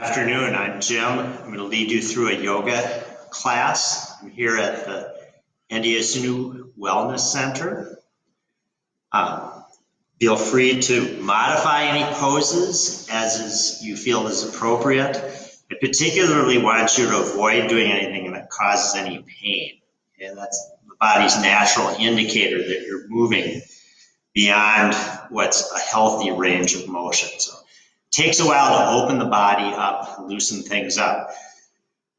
Afternoon, I'm Jim. I'm going to lead you through a yoga class. I'm here at the Endiasanu Wellness Center. Feel free to modify any poses as you feel is appropriate. I particularly want you to avoid doing anything that causes any pain. Okay? That's the body's natural indicator that you're moving beyond what's a healthy range of motion. So it takes a while to open the body up, loosen things up.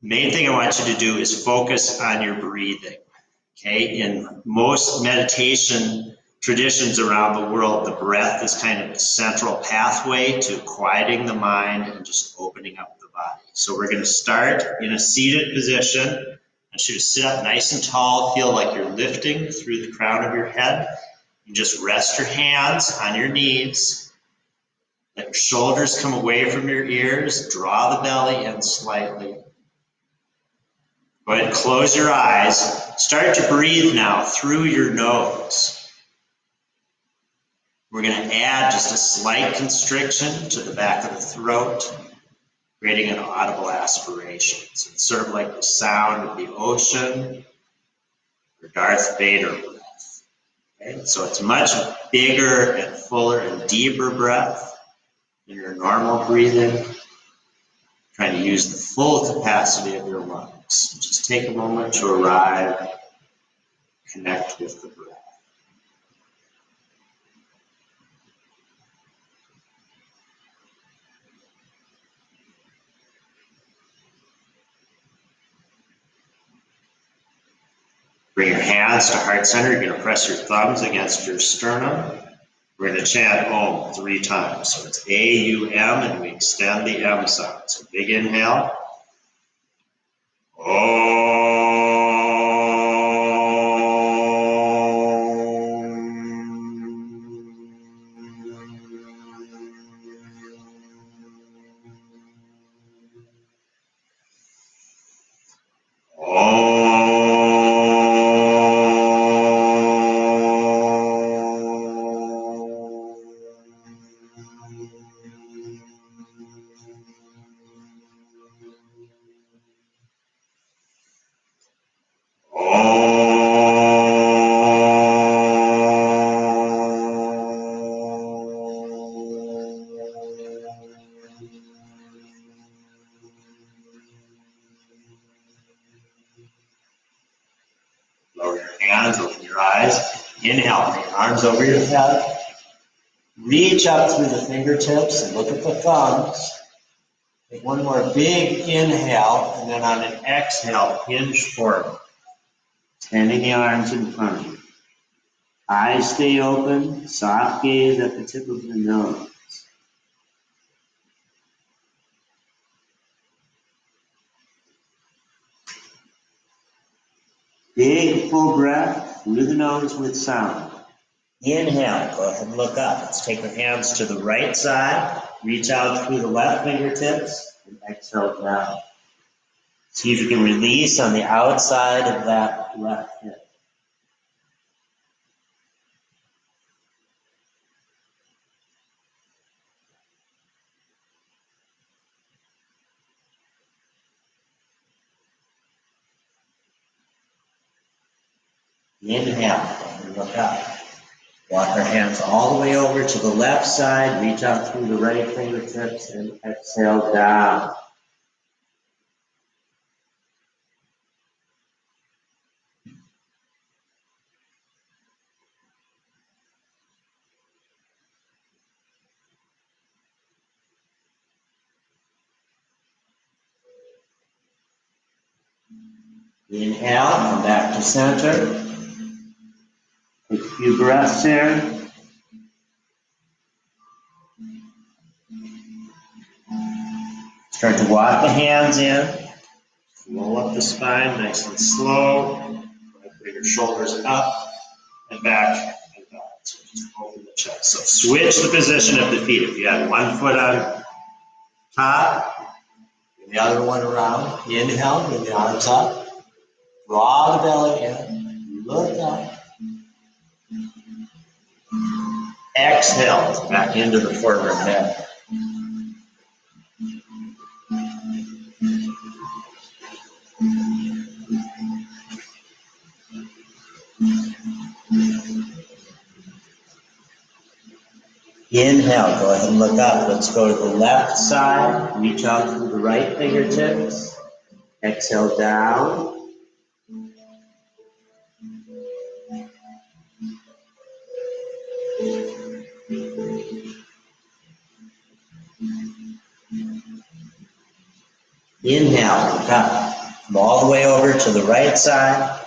Main thing I want you to do is focus on your breathing. Okay, in most meditation traditions around the world, the breath is kind of the central pathway to quieting the mind and just opening up the body. So we're going to start in a seated position. I want you to sit up nice and tall, feel like you're lifting through the crown of your head. You just rest your hands on your knees. Let your shoulders come away from your ears. Draw the belly in slightly. Go ahead and close your eyes. Start to breathe now through your nose. We're going to add just a slight constriction to the back of the throat, creating an audible aspiration. So it's sort of like the sound of the ocean or Darth Vader breath. Okay? So it's much bigger and fuller and deeper breath than your normal breathing. Trying to use the full capacity of your lungs. Just take a moment to arrive, connect with the breath. Bring your hands to heart center. You're going to press your thumbs against your sternum. We're going to chant Om 3 times. So it's A-U-M, and we extend the M sound. So big inhale. Om. Lower your hands, open your eyes. Inhale, bring your arms over your head. Reach up through the fingertips and look at the thumbs. Take one more big inhale, and then on an exhale, hinge forward. Extending the arms in front of you. Eyes stay open, soft gaze at the tip of the nose. Big full breath through the nose with sound. Inhale, go ahead and look up. Let's take our hands to the right side. Reach out through the left fingertips and exhale down. See if you can release on the outside of that left hip. Inhale, and look up. Walk our hands all the way over to the left side. Reach out through the right fingertips and exhale down. Inhale, come back to center. Take a few breaths here. Start to walk the hands in. Roll up the spine nice and slow. Bring your shoulders up and back and back. So just open the chest. So switch the position of the feet. If you have one foot on top, and the other one around. Inhale, bring the arms up. Draw the belly in. Look up. Exhale back into the forward bend. Inhale, go ahead and look up. Let's go to the left side. Reach out through the right fingertips. Exhale down. Inhale, look up. Come all the way over to the right side.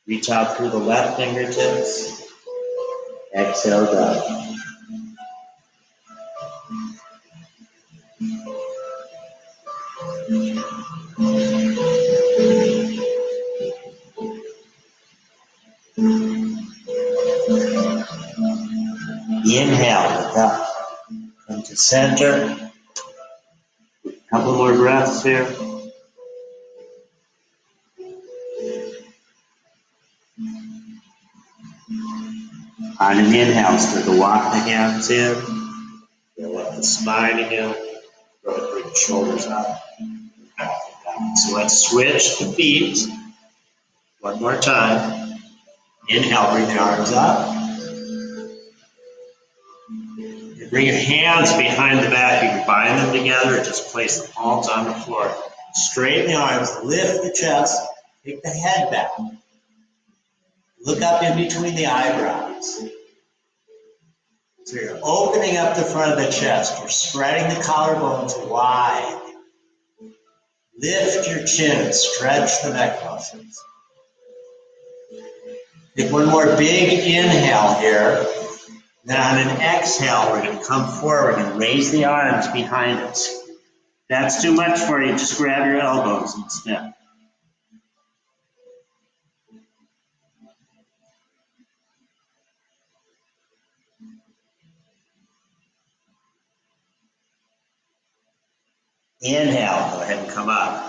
Reach out through the left fingertips. Exhale down. Inhale, look up. Come to center. A couple more breaths here. On an inhale, start to walk the hands in. Fill up the spine again. Go ahead, bring the shoulders up. Back and down. So let's switch the feet. One more time. Inhale, bring the arms up. And bring your hands behind the back. You can bind them together or just place the palms on the floor. Straighten the arms, lift the chest, take the head back. Look up in between the eyebrows. So you're opening up the front of the chest. You're spreading the collarbones wide. Lift your chin, stretch the neck muscles. Take one more big inhale here. Then on an exhale, we're going to come forward and raise the arms behind us. If that's too much for you, just grab your elbows instead. Inhale, go ahead and come up.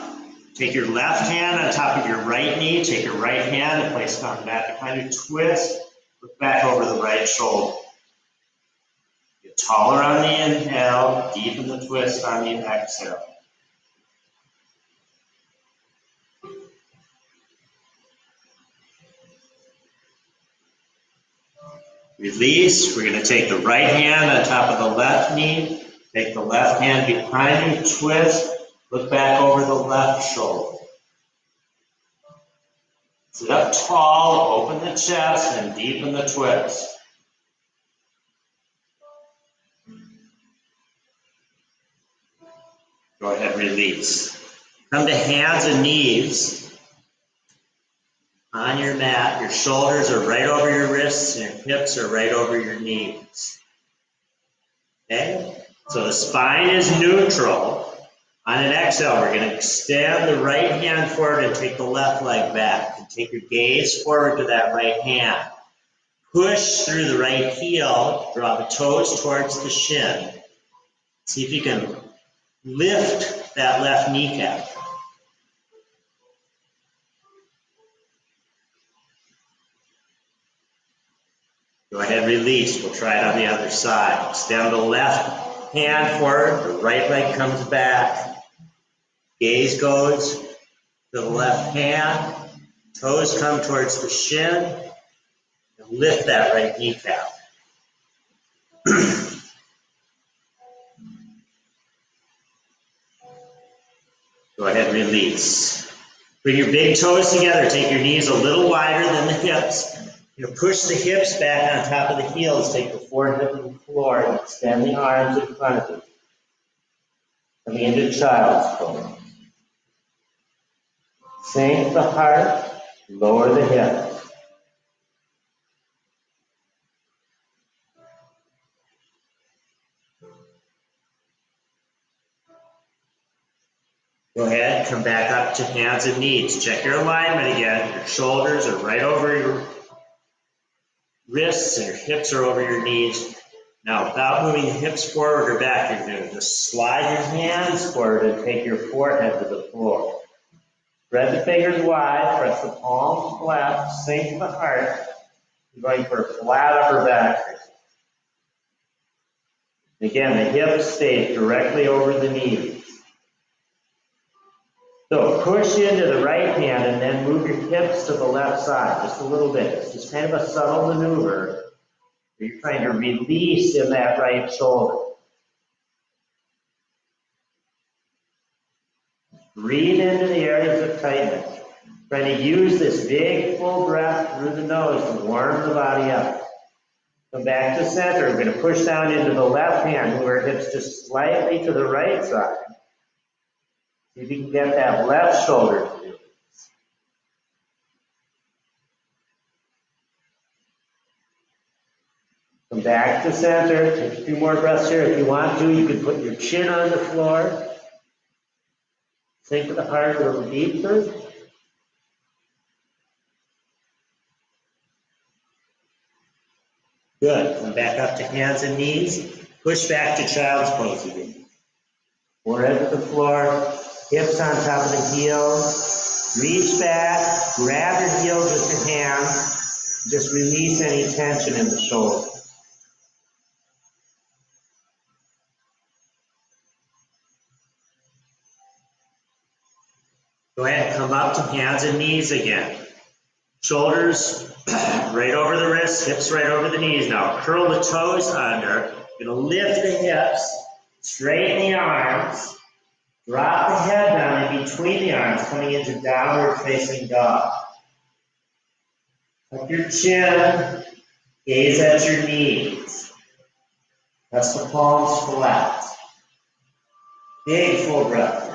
Take your left hand on top of your right knee. Take your right hand and place it on the back behind you. Twist, look back over the right shoulder. Get taller on the inhale, deepen the twist on the exhale. Release. We're going to take the right hand on top of the left knee. Take the left hand behind you, twist, look back over the left shoulder. Sit up tall, open the chest, and deepen the twist. Go ahead, release. Come to hands and knees on your mat. Your shoulders are right over your wrists, and your hips are right over your knees. Okay? So the spine is neutral. On an exhale, we're going to extend the right hand forward and take the left leg back. And take your gaze forward to that right hand. Push through the right heel, draw the toes towards the shin. See if you can lift that left kneecap. Go ahead, release. We'll try it on the other side. Extend the left hand forward, the right leg comes back. Gaze goes to the left hand, toes come towards the shin, and lift that right kneecap. Go ahead, release. Bring your big toes together, take your knees a little wider than the hips. You're going to push the hips back on top of the heels, take the forehead to the floor, and extend the arms in front of you. Coming into child's pose. Sink the heart, lower the hips. Go ahead, come back up to hands and knees. Check your alignment again. Your shoulders are right over your wrists and your hips are over your knees. Now, without moving the hips forward or back, you're going to just slide your hands forward and take your forehead to the floor. Spread the fingers wide, press the palms flat, sink the heart. You're going for a flat upper back. Again, the hips stay directly over the knees. So push into the right hand and then move your hips to the left side just a little bit. It's just kind of a subtle maneuver. You're trying to release in that right shoulder. Breathe into the areas of tightness. Trying to use this big full breath through the nose to warm the body up. Come back to center. We're going to push down into the left hand. Move our hips just slightly to the right side. See if you can get that left shoulder to do. Come back to center. Take a few more breaths here. If you want to, you can put your chin on the floor. Sink the heart a little deeper. Good. Come back up to hands and knees. Push back to child's pose again. Forehead to the floor. Hips on top of the heels. Reach back. Grab your heels with your hands. Just release any tension in the shoulder. Go ahead and come up to hands and knees again. Shoulders right over the wrists, hips right over the knees. Now curl the toes under. You're going to lift the hips, straighten the arms, drop the head down in between the arms, coming into downward facing dog. Tuck your chin, gaze at your knees. Press the palms flat. Big full breath.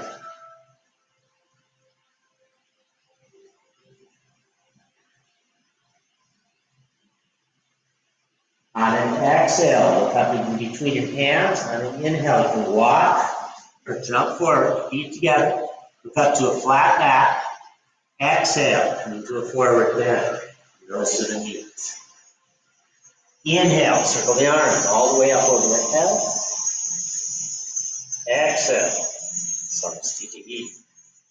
On an exhale, look up in between your hands. On an inhale, you can walk or jump forward, feet together. Look up to a flat back. Exhale, come into a forward bend. Nose to the knees. Inhale, circle the arms all the way up over the head. Exhale, Samastiti.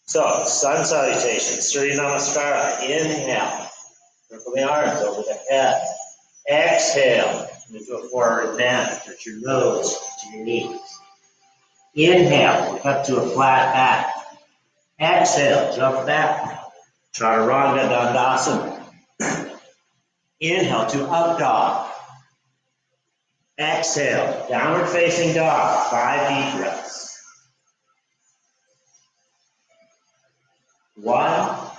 So, sun salutation, Surya Namaskara. Inhale, circle the arms over the head. Exhale, into a forward bend. Put your nose to your knees. Inhale, look up to a flat back. Exhale, jump back. Chaturanga Dandasana. Inhale to up dog. Exhale, downward facing dog. 5 deep breaths. 1,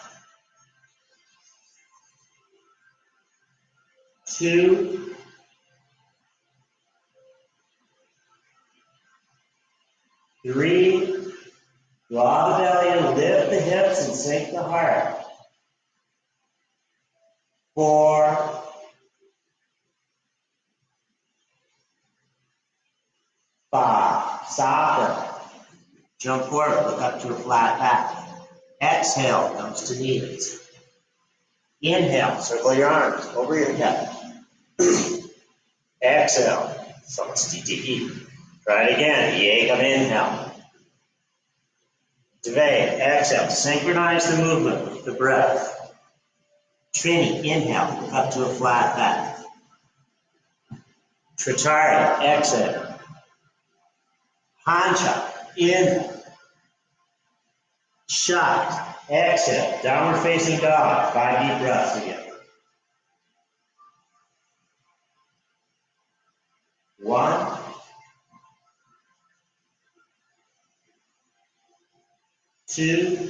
2, 3. Draw the belly in, lift the hips and sink the heart. 4, 5. Soften. Jump forward, look up to a flat back. Exhale, nose to knees. Inhale, circle your arms over your head. Exhale, Samastiti. Try it again. Yekam inhale. Dve, exhale. Synchronize the movement with the breath. Trini, inhale, look up to a flat back. Tritari, exhale. Pancha, inhale. Shot, exhale. Downward facing dog. 5 deep breaths again. 1, 2,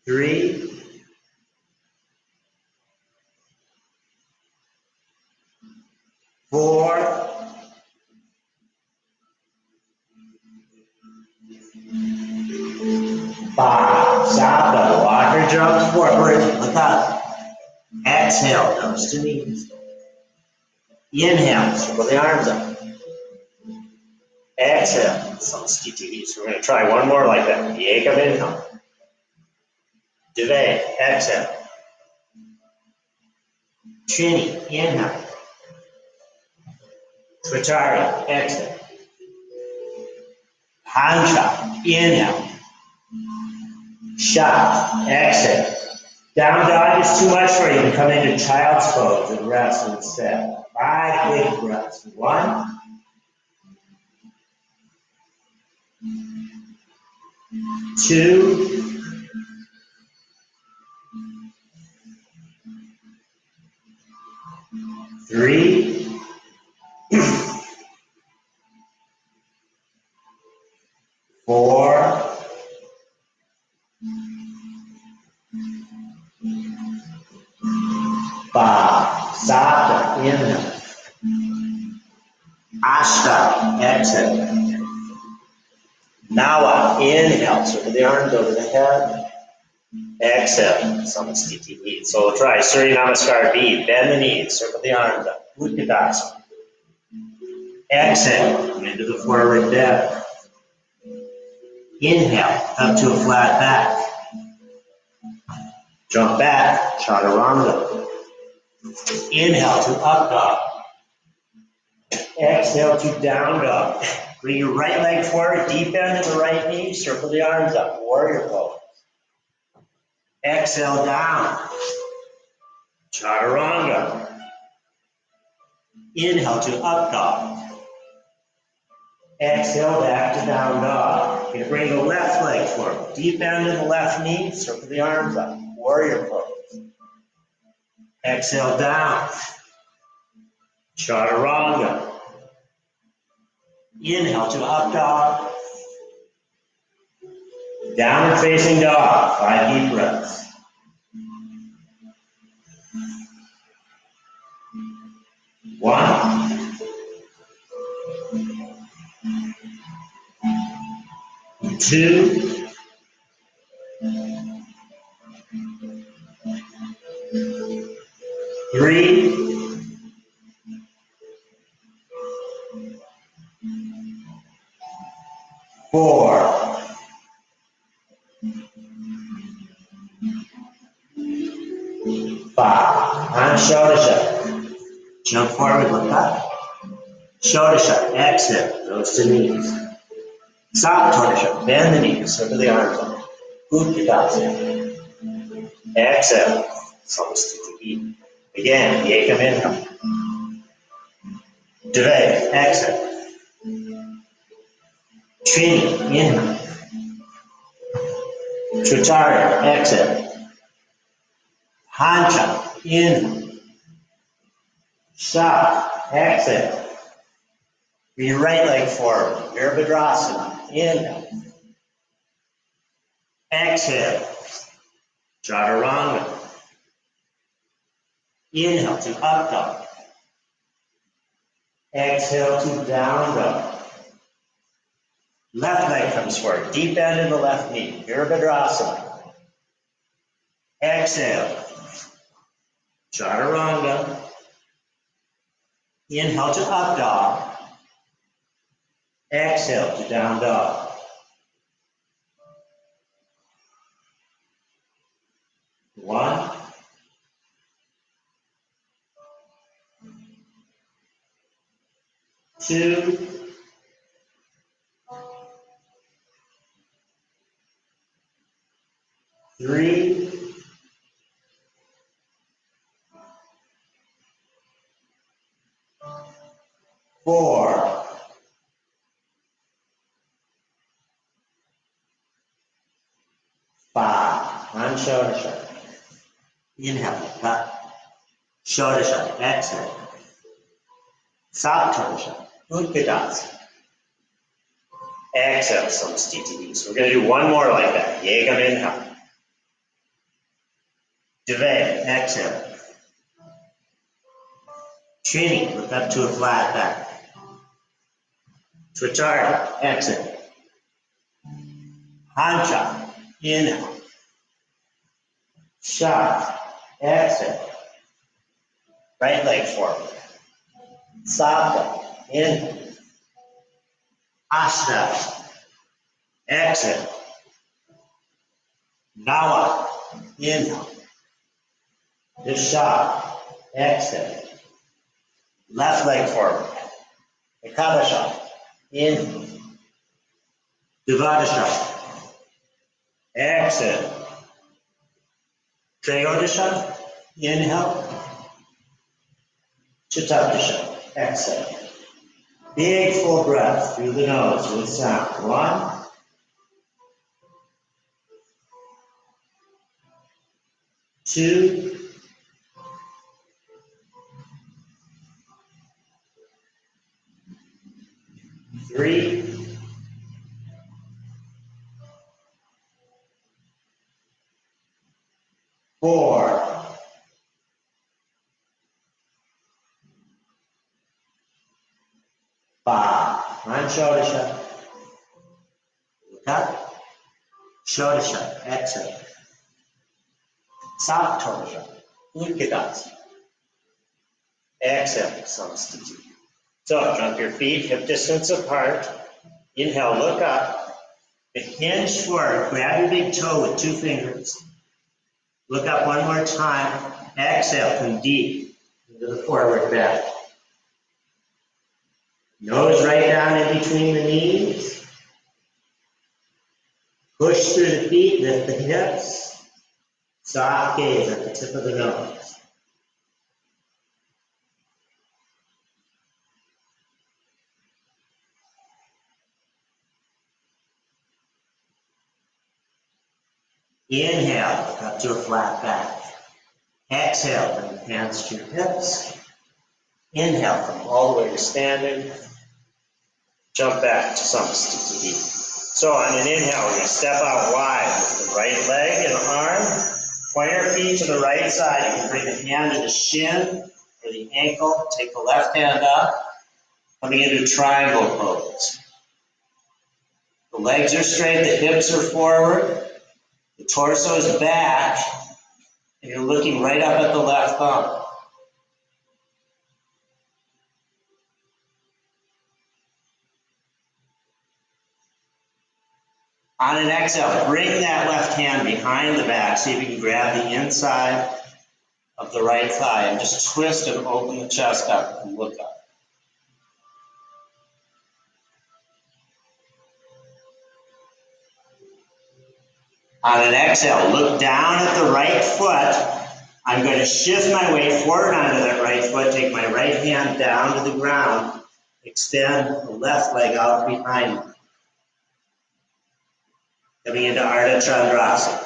3, 4, 5. Stop. Walker jumps forward. Look up. Exhale, nose to knees. Inhale, circle the arms up. Exhale, Samastiti. So we're going to try one more like that. Yekam inhale. Dve, exhale. Trini, inhale. Tritari, exhale. Pancha, inhale. Shot, exhale. Down dog is too much for you. Come into child's pose and rest instead. 5 big breaths. 1, 2, 3, 4, 5. Stop. Inhale. Ashta. Exhale. Nawa. Inhale. Circle the arms over the head. Exhale. Samasthiti knee. So we'll try Surya Namaskar B. Bend the knees. Circle the arms up. Utkatasana. Exhale. Into the forward bend. Inhale. Up to a flat back. Jump back. Chaturanga. Inhale to up dog. Exhale to down dog. Bring your right leg forward, deep bend in the right knee, circle the arms up, warrior pose. Exhale down. Chaturanga. Inhale to up dog. Exhale back to down dog. You're going to bring the left leg forward, deep bend in the left knee, circle the arms up, warrior pose. Exhale down. Chaturanga. Inhale to up dog. Downward facing dog. 5 deep breaths. One. 2. 3. 4. 5. On shoulder shut. Jump forward, look up. Shoulder shut. Exhale. Nose to knees. Stop, shoulder shut. Bend the knees. Circle the arms up. Utkatasana. Exhale. Samasthiti. Again, Yekam inhale. Dve. Exhale. Trini. Inhale. Tritarya. Exhale. Hancha. Inhale. Shot. Exhale. Bring your right leg forward. Virabhadrasana. Inhale. Exhale. Chaturanga. Inhale to up dog. Exhale to down dog. Left leg comes forward. Deep bend in the left knee. Virabhadrasana. Exhale. Chaturanga. Inhale to up dog. Exhale to down dog. One. 2. 3. 4. 5. On shoulder shut. Inhale, cut. Shoulder shut. Exhale. South shoulder shut. Utkatasana. Exhale, Samasthiti. So we're going to do one more like that. Yekam inhale. Dve. Exhale. Trini. Look up to a flat back. Tritarya. Exhale. Hancha. Inhale. Shot. Exhale. Right leg forward. Sapta. Inhale. Ashta. Exhale. Nawa. Inhale. Visha. Exhale. Left leg forward. Ekadasha. Inhale. Dvadasha. Exhale. Trayodasha. Inhale. Chaturdashi. Exhale. Big full breath through the nose with sound. 1, 2, 3, 4, 5. On shoulder shut. Look up. Shoulder shut. Exhale. Soft toe shut. Utkatasana. Exhale. Samastiti. So jump your feet hip distance apart. Inhale, look up. Hinge forward. Grab your big toe with 2 fingers. Look up one more time. Exhale, come deep into the forward bend. Nose right down in between the knees. Push through the feet, lift the hips. Soft gaze at the tip of the nose. Inhale, look up to a flat back. Exhale, bring the hands to your hips. Inhale, come all the way to standing. Jump back to Samastiti. So on an inhale, we're going to step out wide with the right leg and arm. Point your feet to the right side. You can bring the hand to the shin or the ankle. Take the left hand up. Coming into triangle pose. The legs are straight, the hips are forward. The torso is back. And you're looking right up at the left thumb. On an exhale, bring that left hand behind the back. See if you can grab the inside of the right thigh and just twist and open the chest up and look up. On an exhale, look down at the right foot. I'm going to shift my weight forward onto that right foot, take my right hand down to the ground, extend the left leg out behind me. Coming into Ardha Chandrasana.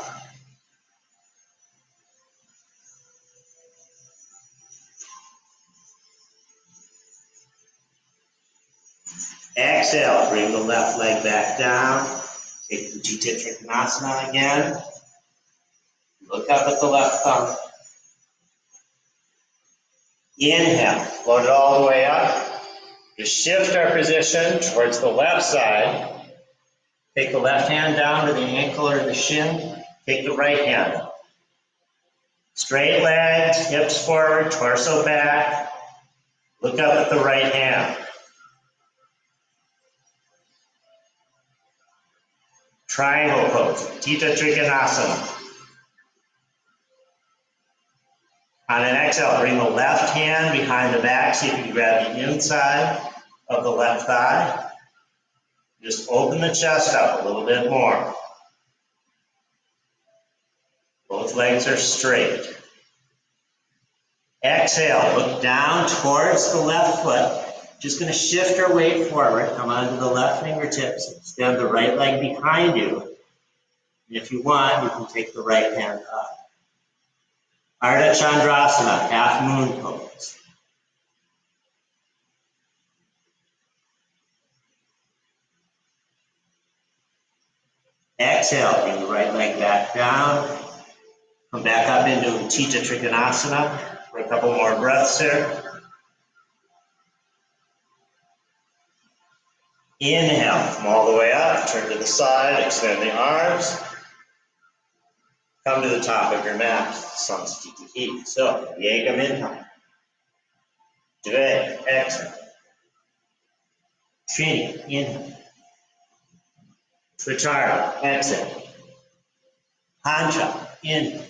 Exhale, bring the left leg back down. Take the Utthita Trikonasana again. Look up at the left thumb. Inhale, float it all the way up. Just shift our position towards the left side. Take the left hand down to the ankle or the shin. Take the right hand up. Straight legs, hips forward, torso back. Look up at the right hand. Triangle pose, Utthita Trikonasana. On an exhale, bring the left hand behind the back. See if you can grab the inside of the left thigh. Just open the chest up a little bit more. Both legs are straight. Exhale, look down towards the left foot. Just going to shift our weight forward. Come onto the left fingertips. Extend the right leg behind you. And if you want, you can take the right hand up. Ardha Chandrasana, half moon pose. Exhale, bring the right leg back down. Come back up into Utthita Trikonasana for a couple more breaths here. Inhale, come all the way up, turn to the side, extend the arms. Come to the top of your mat, Samastiti. So, Yegam inhale. Dve, exhale. Trini, inhale. Tritara, exhale. Pancha, inhale.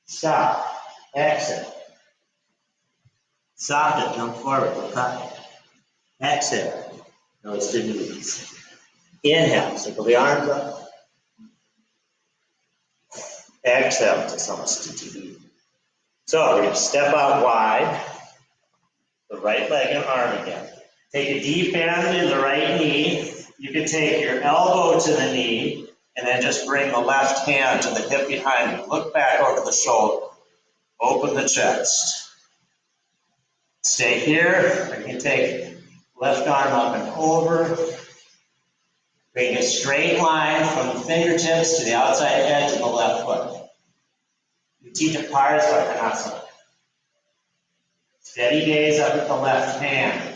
Stop, exhale. Sapta, jump forward, look up. Exhale, nose to knees. Inhale, circle the arms up. Exhale to Samastiti. So we're going to step out wide, the right leg and arm again. Take a deep bend in the right knee. You can take your elbow to the knee And then just bring the left hand to the hip behind you. Look back over the shoulder. Open the chest. Stay here. You can take left arm up and over. Bring a straight line from the fingertips to the outside edge of the left foot. Utthita Parsvarthanasana. Steady gaze up at the left hand.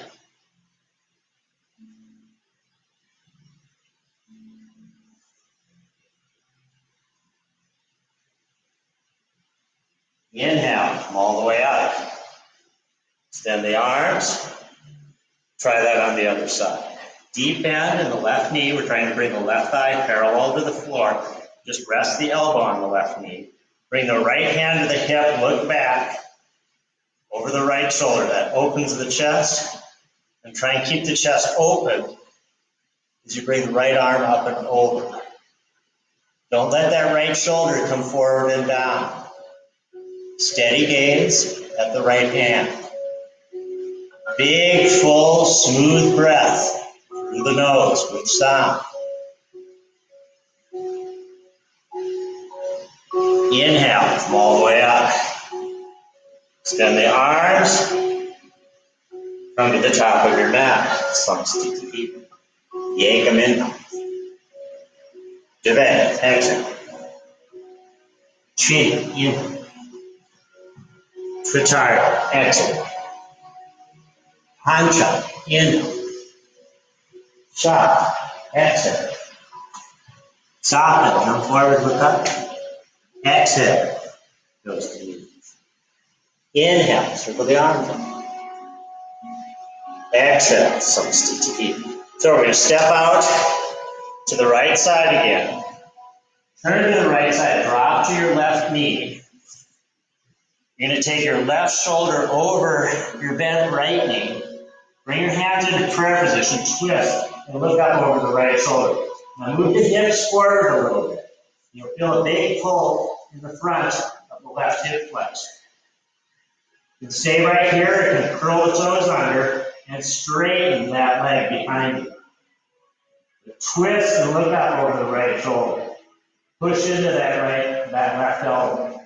Inhale, come all the way up. Extend the arms. Try that on the other side. Deep bend in the left knee. We're trying to bring the left thigh parallel to the floor. Just rest the elbow on the left knee. Bring the right hand to the hip, look back over the right shoulder. That opens the chest. And try and keep the chest open as you bring the right arm up and over. Don't let that right shoulder come forward and down. Steady gaze at the right hand. Big, full, smooth breath through the nose with sound. Inhale, come all the way up. Extend the arms. Come to the top of your mat. Samstiti. Yekam inhale. Javed, exhale. Chin, inhale. Tritarya, exhale. Hancha, inhale. Shah, exhale. Soften, come forward, look up. Exhale, goes to the knees. Inhale, circle the arms up. Exhale, Samstiti. So we're going to step out to the right side again. Turn to the right side, drop to your left knee. You're going to take your left shoulder over your bent right knee. Bring your hands into prayer position, twist, and look up over the right shoulder. Now move the hips forward a little bit. You'll feel a big pull in the front of the left hip flex. You can stay right here, you can curl the toes under, and straighten that leg behind you. Twist and look up over the right shoulder. Push into that left elbow.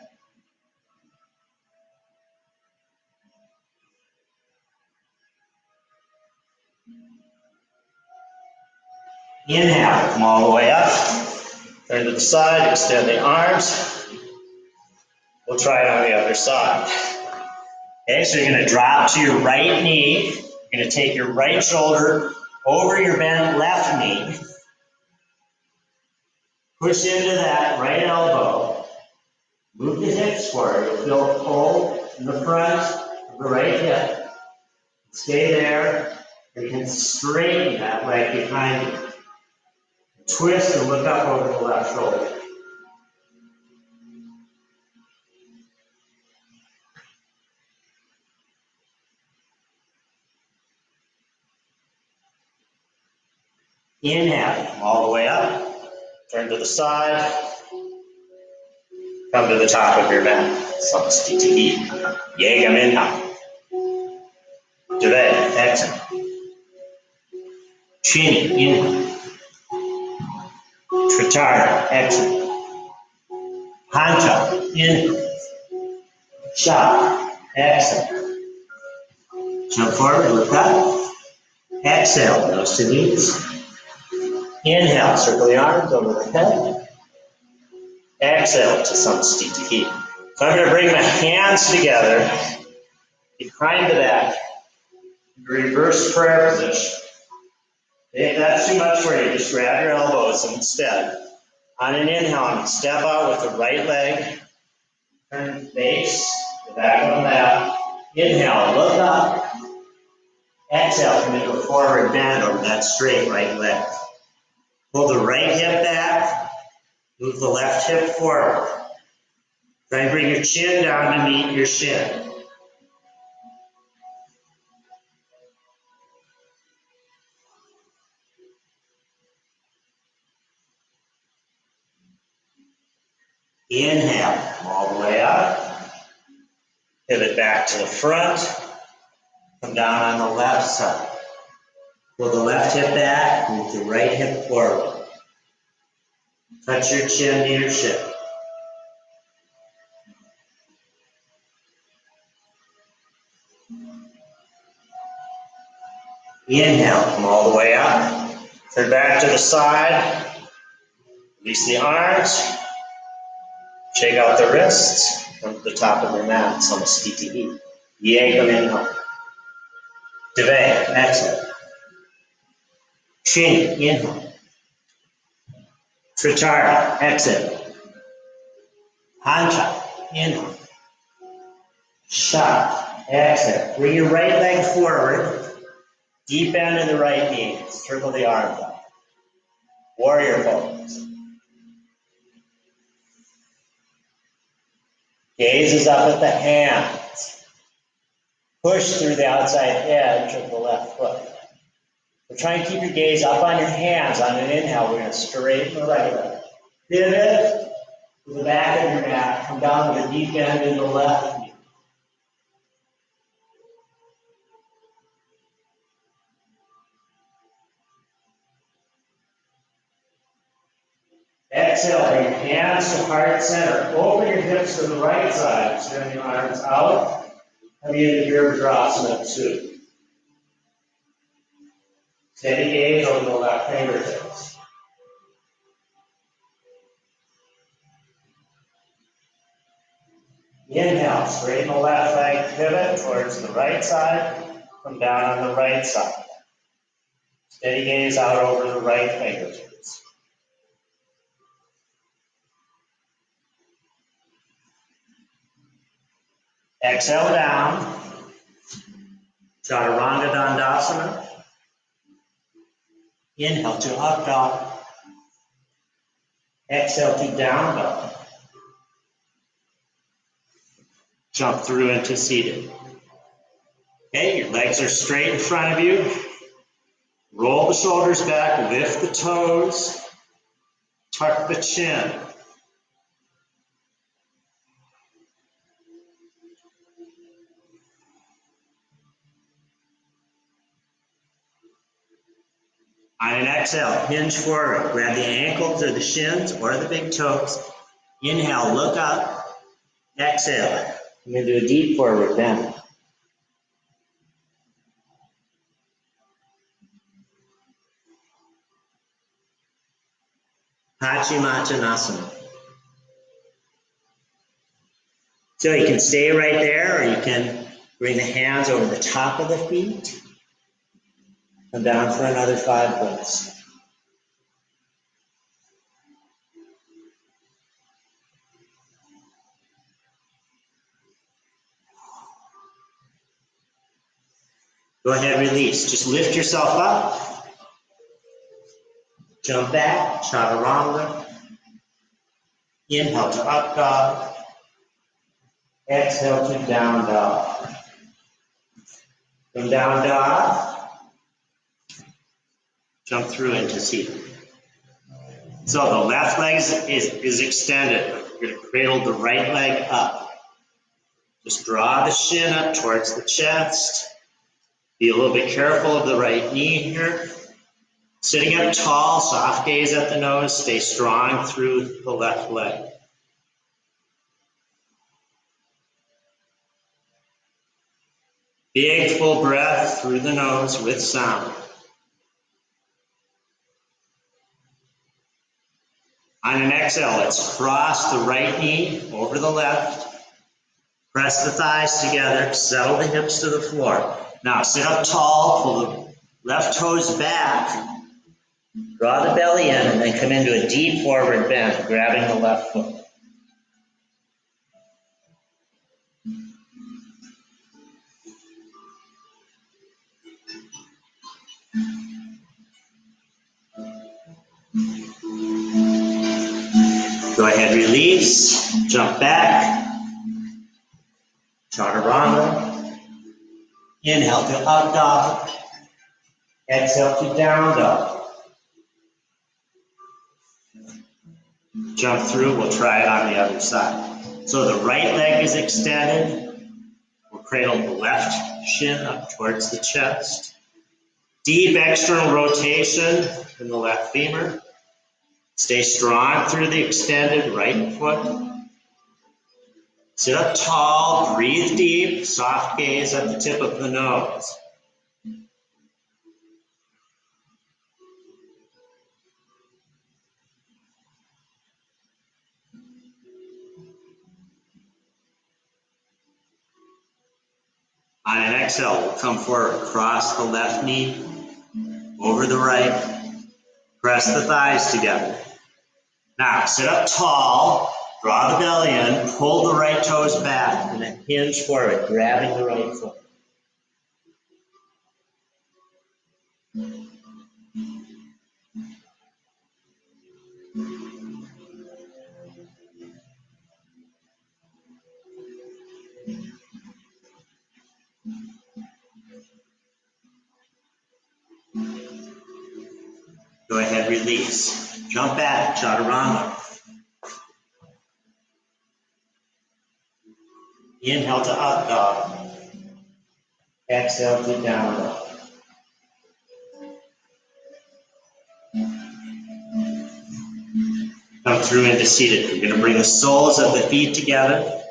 Inhale, come all the way up. Turn to the side, extend the arms. We'll try it on the other side. Okay, so you're going to drop to your right knee. You're going to take your right shoulder over your bent left knee. Push into that right elbow. Move the hips forward. You'll feel a pull in the front of the right hip. Stay there. You can straighten that leg behind you. Twist and look up over the left shoulder. Inhale, come all the way up. Turn to the side. Come to the top of your mat. Samstiti. Yegam inhale. Javed, exhale. Chini, inhale. Tritarya, exhale. Hancha, inhale. Shah, exhale. Jump forward, look up. Exhale, nose to knees. Inhale, circle the arms over the head. Exhale to Samstiti. So I'm going to bring my hands together behind the back. Reverse prayer position. If that's too much for you, just grab your elbows instead. On an inhale, I'm going to step out with the right leg. Turn face, the back of the mat. Inhale, look up. Exhale, come into a forward bend over that straight right leg. Pull the right hip back. Move the left hip forward. Try and bring your chin down to meet your shin. Inhale, come all the way up. Pivot back to the front. Come down on the left side. Pull the left hip back, move the right hip forward. Touch your chin to your shin. Inhale, come all the way up. Turn back to the side. Release the arms. Shake out the wrists from the top of your mat, Samastiti. Yegam inhale. Devaya, exhale. Shin, inhale. Trichara, exhale. Hancha, inhale. Shak, exhale. Bring your right leg forward. Deep bend in the right knee. Circle the arms up. Warrior pose. Gaze is up at the hands. Push through the outside edge of the left foot. So try and keep your gaze up on your hands. On an inhale, we're going to straighten the right leg. Pivot to the back of your mat. Come down to the deep bend in the left knee. Exhale, bring your hands to heart center. Open your hips to the right side. Extend your arms out. Come into Virabhadrasana 2. Steady gaze over the left fingertips. Inhale, straighten the left leg, pivot towards the right side. Come down on the right side. Steady gaze out over the right fingertips. Exhale down. Chaturanga Dandasana. Inhale to up dog. Exhale to down dog. Jump through into seated. Okay, your legs are straight in front of you. Roll the shoulders back, lift the toes, tuck the chin. On an exhale, hinge forward. Grab the ankles or the shins or the big toes. Inhale, look up. Exhale. Come into a deep forward bend. Paschimottanasana. So you can stay right there, or you can bring the hands over the top of the feet. Come down for another 5 breaths. Go ahead, release. Just lift yourself up. Jump back, chaturanga. Inhale to up dog. Exhale to down dog. From down dog, jump through into seated. So the left leg is extended. You're going to cradle the right leg up. Just draw the shin up towards the chest. Be a little bit careful of the right knee here. Sitting up tall, soft gaze at the nose. Stay strong through the left leg. Big full breath through the nose with sound. On an exhale, let's cross the right knee over the left. Press the thighs together, settle the hips to the floor. Now sit up tall, pull the left toes back, draw the belly in, and then come into a deep forward bend, grabbing the left foot. Go ahead, release, jump back, chaturanga. Inhale to up dog, exhale to down dog. Jump through, we'll try it on the other side. So the right leg is extended. We'll cradle the left shin up towards the chest. Deep external rotation in the left femur. Stay strong through the extended right foot. Sit up tall, breathe deep, soft gaze at the tip of the nose. On an exhale, we'll come forward, cross the left knee over the right, press the thighs together. Now, sit up tall, draw the belly in, pull the right toes back, and then hinge forward, grabbing the right foot. Go ahead, release. Jump back, chaturanga. Inhale to up dog. Exhale to down dog. Come through into seated. You're going to bring the soles of the feet together.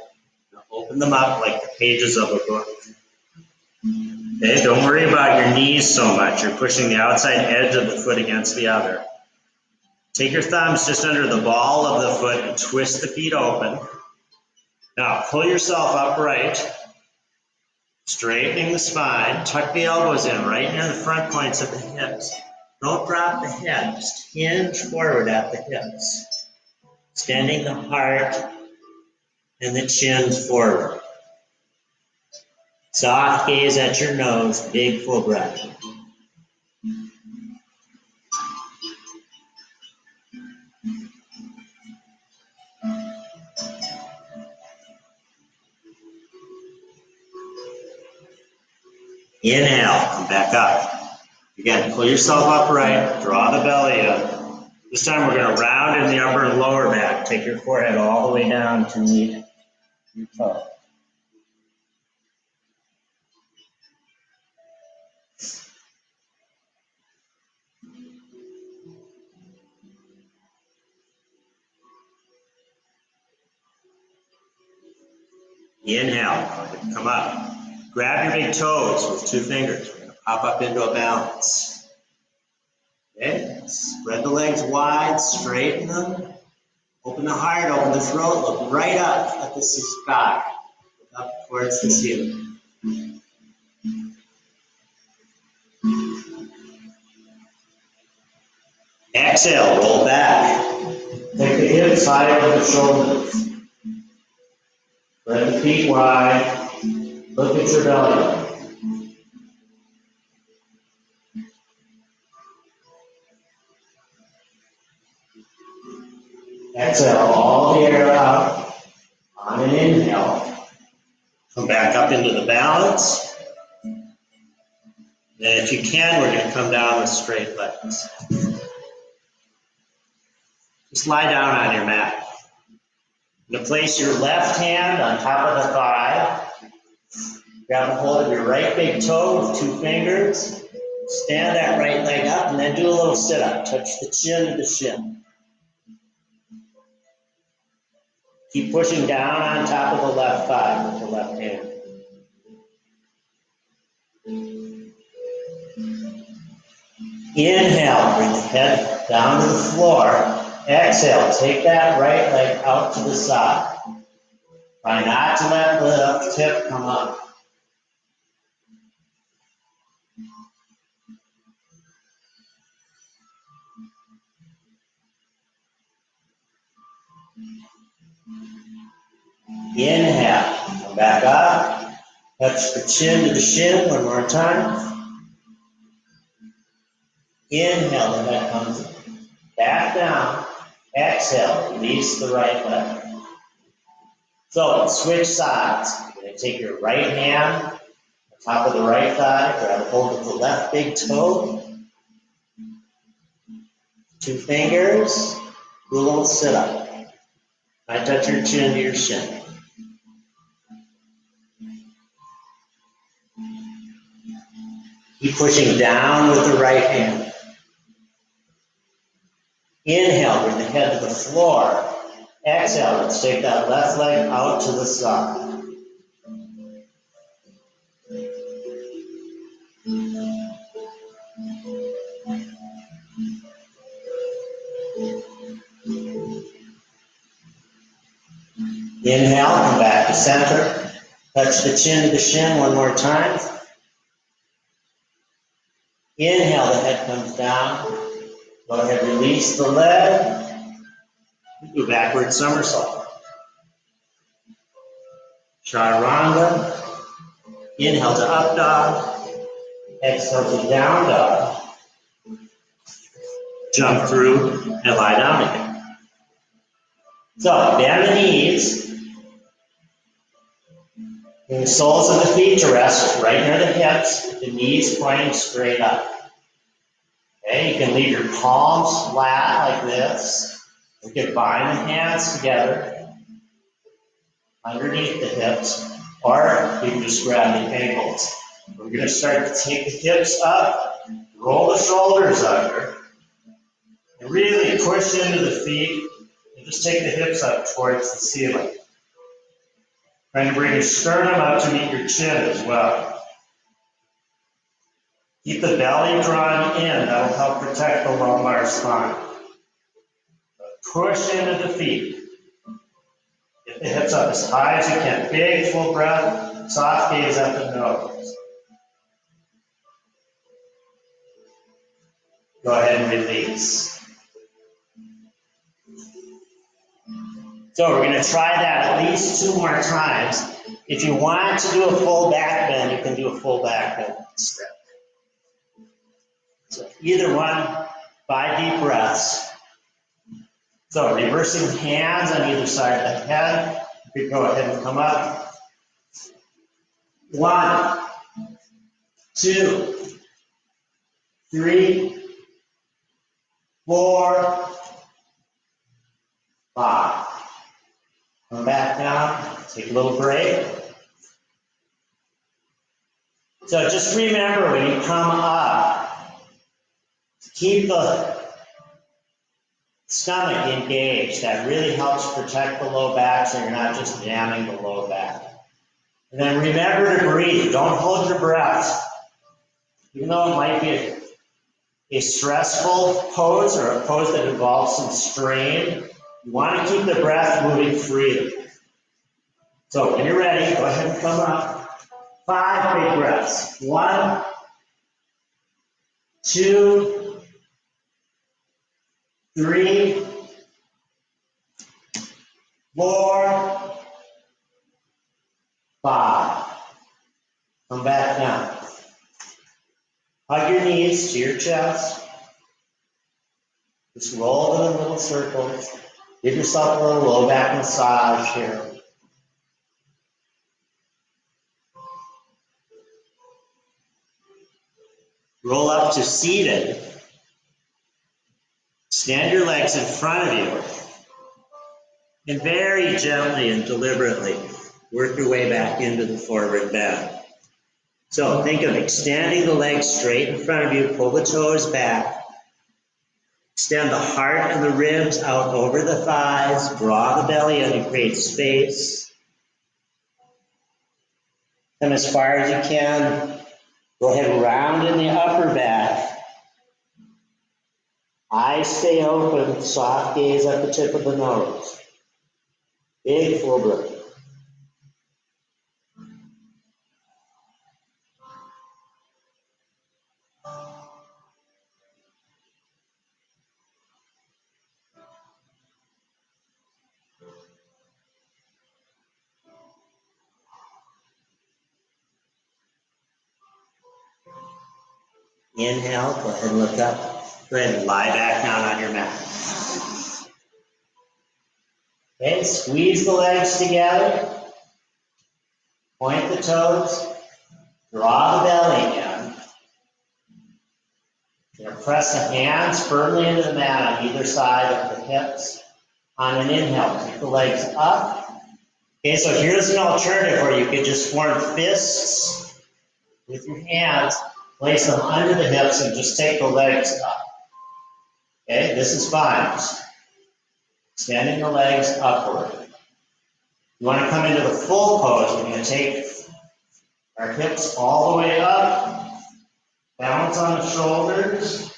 Open them up like the pages of a book. Okay, don't worry about your knees so much. You're pushing the outside edge of the foot against the other. Take your thumbs just under the ball of the foot and twist the feet open. Now pull yourself upright, straightening the spine. Tuck the elbows in right near the front points of the hips. Don't drop the head, just hinge forward at the hips. Extending the heart and the chin forward. Soft gaze at your nose, big full breath. Inhale, come back up. Again, pull yourself upright, draw the belly in. This time we're going to round in the upper and lower back. Take your forehead all the way down to meet your toe. Inhale, come up. Grab your big toes with 2 fingers. We're going to pop up into a balance. Okay, spread the legs wide, straighten them. Open the heart, open the throat, look right up at the sky. Look up towards the ceiling. Exhale, roll back. Take the hips high over the shoulders. Spread the feet wide. Look at your belly. Exhale all the air out. On an inhale, come back up into the balance. And if you can, we're going to come down with straight legs. Just lie down on your mat. You're going to place your left hand on top of the thigh. Grab a hold of your right big toe with 2 fingers. Stand that right leg up and then do a little sit-up. Touch the chin to the shin. Keep pushing down on top of the left thigh with the left hand. Inhale, bring the head down to the floor. Exhale, take that right leg out to the side. Try not to let the tip come up. Inhale, come back up. Touch the chin to the shin one more time. Inhale, the head comes back down. Exhale, release the right leg. So, switch sides. You're going to take your right hand on top of the right thigh, grab a hold of the left big toe. 2 fingers, do a little sit-up. I touch your chin to your shin. Keep pushing down with the right hand. Inhale, bring the head to the floor. Exhale, let's take that left leg out to the side. Inhale, come back to center. Touch the chin to the shin one more time. Inhale, the head comes down. Go ahead, release the leg. Do backward somersault. Chaturanga. Inhale to up dog. Exhale to down dog. Jump through and lie down again. So bend the knees. Bring the soles of the feet to rest right near the hips, with the knees pointing straight up. Okay, you can leave your palms flat like this. You can bind the hands together underneath the hips, or you can just grab the ankles. We're going to start to take the hips up, roll the shoulders under, and really push into the feet, and just take the hips up towards the ceiling. Trying to bring your sternum up to meet your chin as well. Keep the belly drawn in, that'll help protect the lumbar spine. Push into the feet. Get the hips up as high as you can. Big, full breath, soft gaze at the nose. Go ahead and release. So we're going to try that at least 2 more times. If you want to do a full back bend, you can do a full back bend instead. So either one, 5 deep breaths. So reversing hands on either side of the head. You can go ahead and come up. 1, 2, 3, 4, 5. Come back down, take a little break. So just remember when you come up, keep the stomach engaged. That really helps protect the low back so you're not just jamming the low back. And then remember to breathe. Don't hold your breath. Even though it might be a stressful pose or a pose that involves some strain, you want to keep the breath moving freely. So when you're ready, go ahead and come up. 5 big breaths. 1, 2, 3, 4, 5. Come back down. Hug your knees to your chest. Just roll them in little circles. Give yourself a little low back massage here. Roll up to seated. Stand your legs in front of you. And very gently and deliberately work your way back into the forward bend. So think of extending the legs straight in front of you. Pull the toes back. Extend the heart and the ribs out over the thighs. Draw the belly in and create space. Come as far as you can. Go ahead and round in the upper back. Eyes stay open, soft gaze at the tip of the nose. Big full breath. Inhale, go ahead and look up. Go ahead and lie back down on your mat. Okay, squeeze the legs together. Point the toes. Draw the belly in. You're going to press the hands firmly into the mat on either side of the hips. On an inhale, take the legs up. Okay, so here's an alternative where you could just form fists with your hands. Place them under the hips and just take the legs up. Okay, this is fine. Extending the legs upward. You want to come into the full pose. We're going to take our hips all the way up, balance on the shoulders.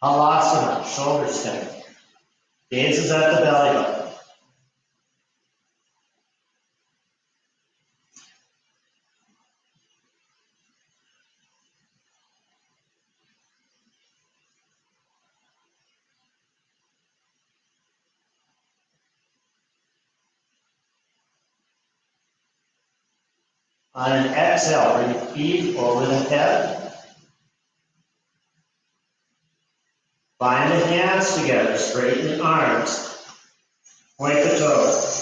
Halasana, shoulder extend. Gaze is at the belly button. On an exhale, bring your feet over the head. Bind the hands together, straighten the arms. Point the toes.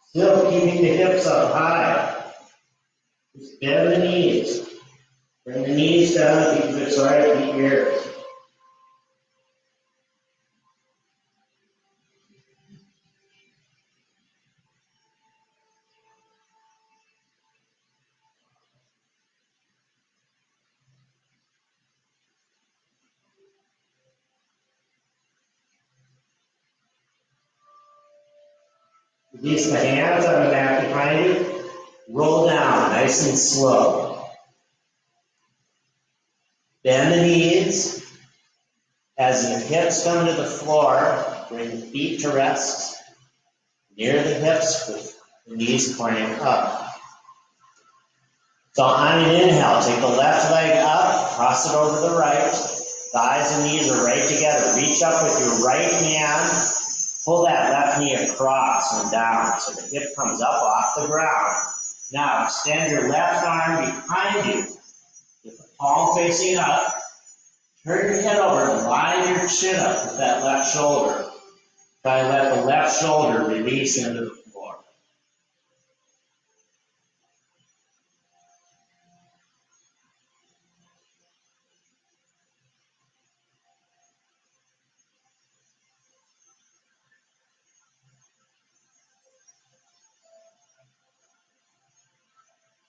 Still keeping the hips up high. Just bend the knees. Bring the knees down, keep the side of the ears. Release the hands on the back behind you. Roll down, nice and slow. Bend the knees. As your hips come to the floor, bring the feet to rest near the hips with the knees pointing up. So on an inhale, take the left leg up, cross it over the right. Thighs and knees are right together. Reach up with your right hand. Pull that left knee across and down so the hip comes up off the ground. Now extend your left arm behind you with the palm facing up. Turn your head over and line your chin up with that left shoulder. Try to let the left shoulder release into the floor.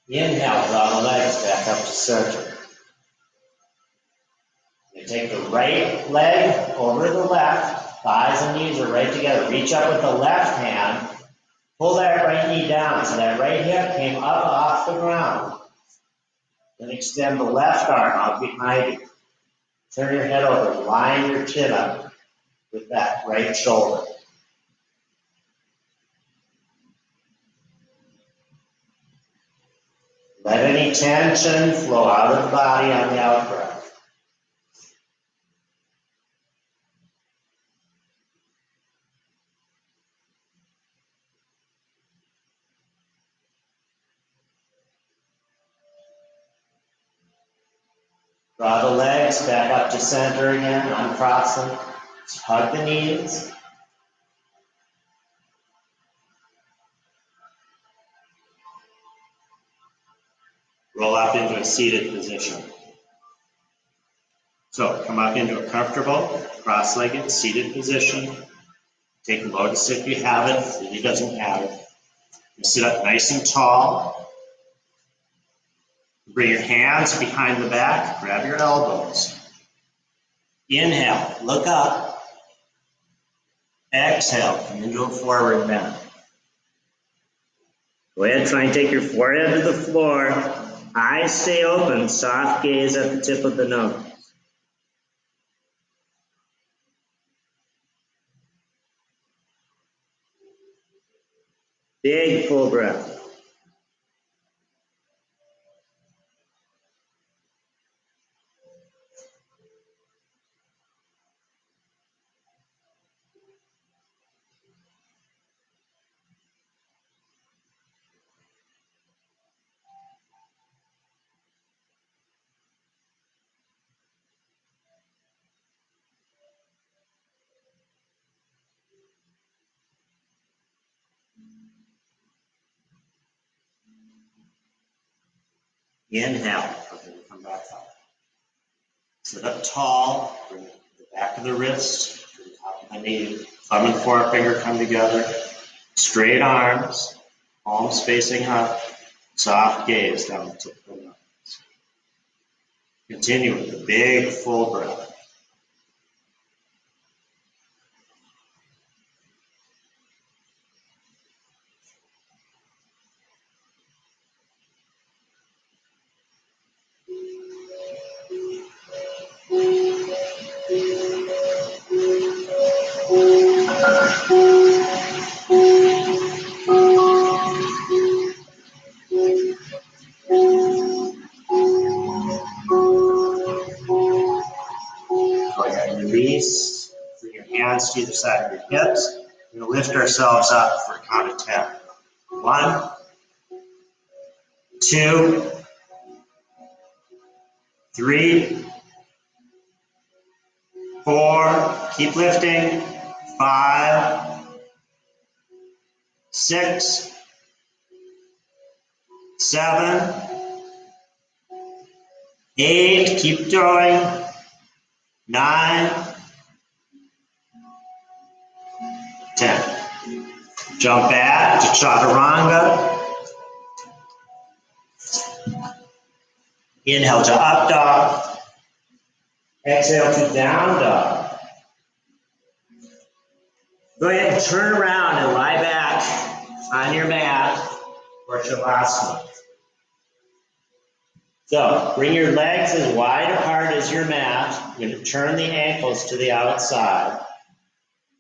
Inhale, draw the legs back up to center. You take the right leg over the left, thighs and knees are right together. Reach up with the left hand, pull that right knee down so that right hip came up off the ground. Then extend the left arm out behind you. Turn your head over, line your chin up with that right shoulder. Let any tension flow out of the body on the out breath. Draw the legs back up to center again, uncross them. Hug the knees. Roll up into a seated position. So come up into a comfortable, cross-legged, seated position. Take notice if you have it, if it doesn't have it. You sit up nice and tall. Bring your hands behind the back, grab your elbows. Inhale, look up. Exhale, come into a forward bend. Go ahead, try and take your forehead to the floor. Eyes stay open, soft gaze at the tip of the nose. Big full breath. Inhale, come back up. Sit up tall, bring the back of the wrist to the top of the knee, thumb and forefinger come together, straight arms, palms facing up, soft gaze down the tip of the nose. Continue with a big full breath. Go ahead and release. Bring your hands to either side of your hips. We're going to lift ourselves up for a count of 10. 1, 2, 3, 4. Keep lifting. 5, 6, 7, 8. Keep going. 9, 10. Jump back to chaturanga. Inhale to up dog. Exhale to down dog. Go ahead and turn around and lie back on your mat or shavasana. So bring your legs as wide apart as your mat. You're going to turn the ankles to the outside.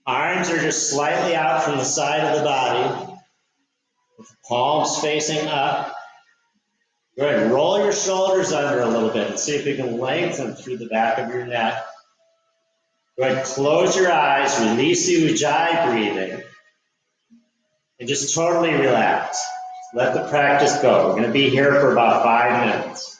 Arms are just slightly out from the side of the body, with the palms facing up. Go ahead and roll your shoulders under a little bit and see if you can lengthen through the back of your neck. Go ahead and close your eyes, release the Ujjayi breathing, and just totally relax. Let the practice go. We're going to be here for about 5 minutes.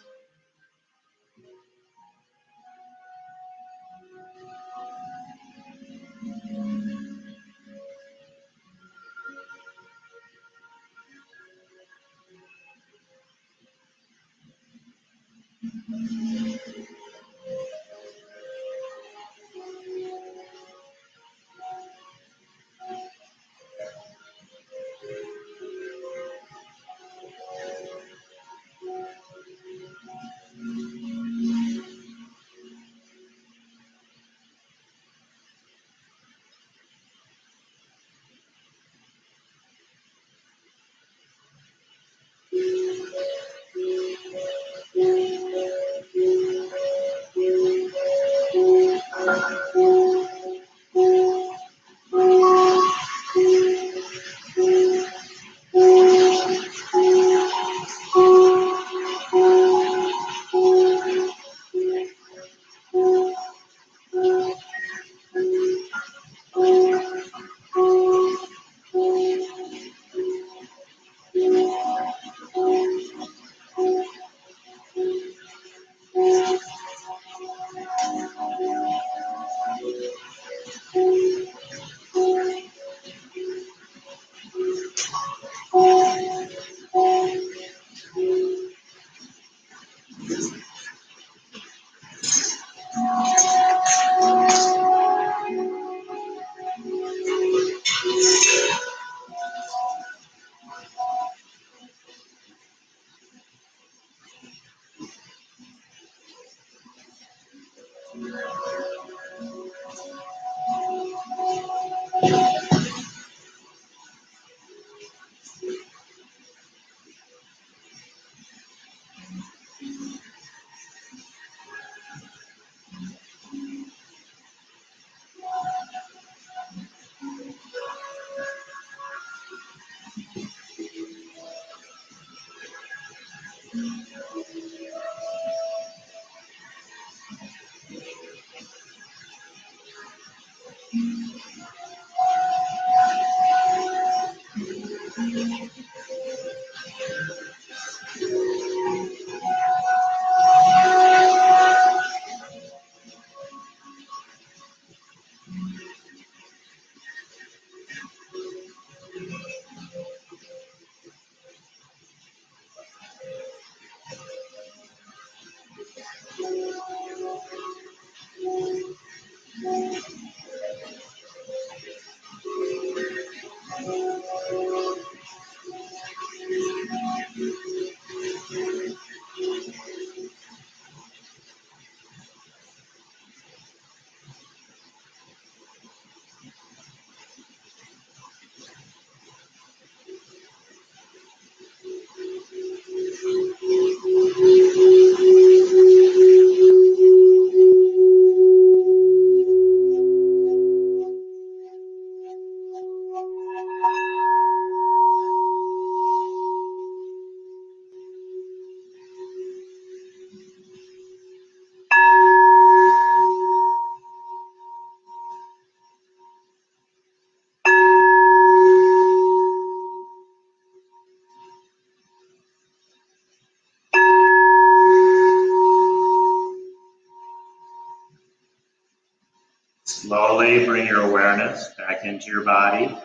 Slowly bring your awareness back into your body.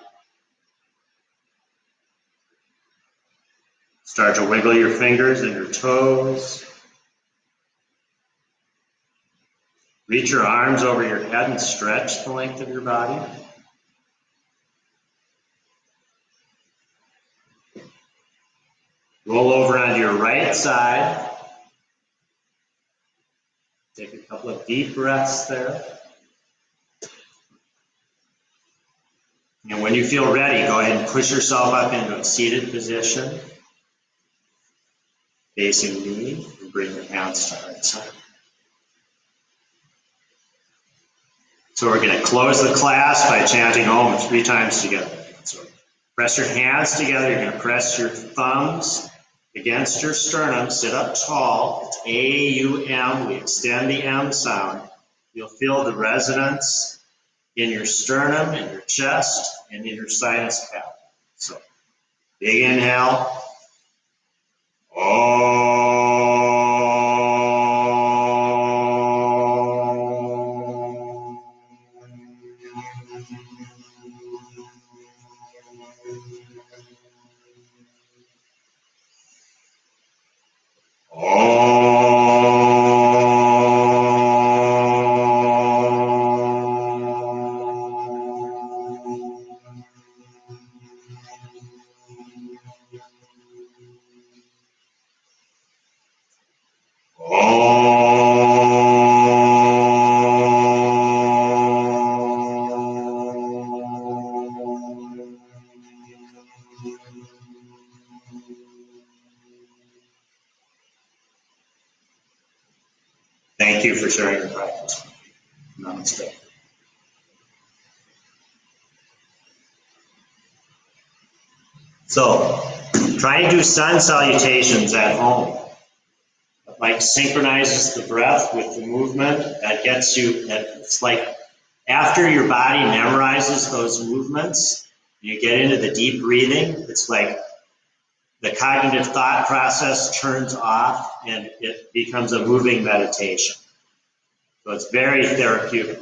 Start to wiggle your fingers and your toes. Reach your arms over your head and stretch the length of your body. Roll over onto your right side. Take a couple of deep breaths there. And when you feel ready, go ahead and push yourself up into a seated position, facing me, and bring your hands to heart center. So we're going to close the class by chanting Om 3 times together. So press your hands together. You're going to press your thumbs against your sternum. Sit up tall. It's A-U-M. We extend the M sound. You'll feel the resonance in your sternum, in your chest, and in your sinus cavity. So big inhale. Thank you for sharing your practice. Namaste. So, try and do sun salutations at home. Like synchronizes the breath with the movement. That gets you, it's like after your body memorizes those movements, you get into the deep breathing, it's like the cognitive thought process turns off and it becomes a moving meditation. So it's very therapeutic.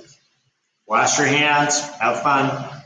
Wash your hands, have fun.